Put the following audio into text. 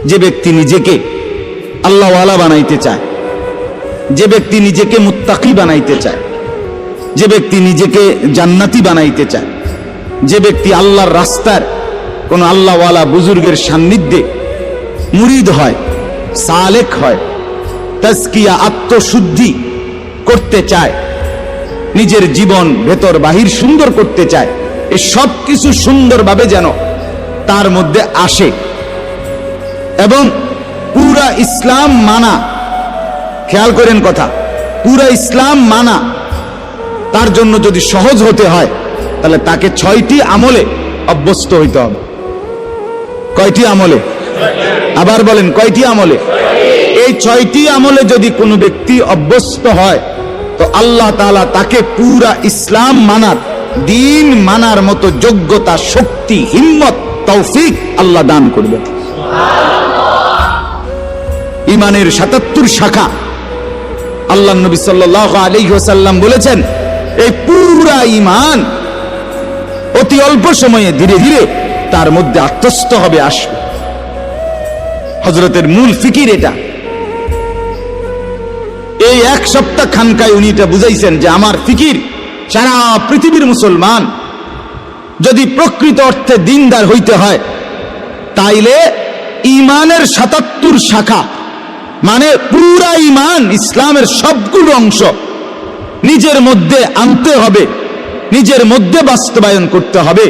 যে ব্যক্তি নিজেকে আল্লাহওয়ালা বানাইতে চায়, যে ব্যক্তি নিজেকে মুত্তাকি বানাইতে চায়, যে ব্যক্তি নিজেকে জান্নাতি বানাইতে চায়, যে ব্যক্তি আল্লাহর রাস্তার কোন আল্লাহওয়ালা বুজুর্গের সান্নিধ্যে মুরিদ হয়, সালেক হয়, তাজকিয়া আত্মশুদ্ধি করতে চায়, নিজের জীবন ভেতর বাহির সুন্দর করতে চায়, এই সব কিছু সুন্দরভাবে যেন তার মধ্যে আসে এবং পুরা ইসলাম মানা, খেয়াল করেন কথা, পুরা ইসলাম মানা তার জন্য যদি সহজ হতে হয় তাহলে তাকে 6টি আমলে অভ্যস্ত হইতে হবে। কয়টি আমলে? আবার বলেন, কয়টি আমলে? এই 6টি আমলে যদি কোনো ব্যক্তি অভ্যস্ত হয় তো আল্লাহ তাআলা তাকে পুরা ইসলাম মানার, দ্বীন মানার মতো যোগ্যতা, শক্তি, হিম্মত, তৌফিক আল্লাহ দান করবে। ইমানের 77 শাখা আল্লাহ নবী সাল্লাল্লাহু আলাইহি ওয়াসাল্লাম বলেছেন, এই পুরা ঈমান অতি অল্প সময়ে ধীরে ধীরে তার মধ্যে আত্মস্থ হবে, আসবে। হযরতের মূল ফিকির এটা। এই 1 সপ্তাহ খানকায় উনি এটা বুঝাইছেন যে আমার ফিকির, সারা পৃথিবীর মুসলমান যদি প্রকৃত অর্থে দিনদার হইতে হয় তাইলে ঈমানের 77 শাখা মানে পুরা ঈমান, ইসলামের সবগুলো অংশ নিজের মধ্যে আনতে হবে, নিজের মধ্যে বাস্তবায়ন করতে হবে।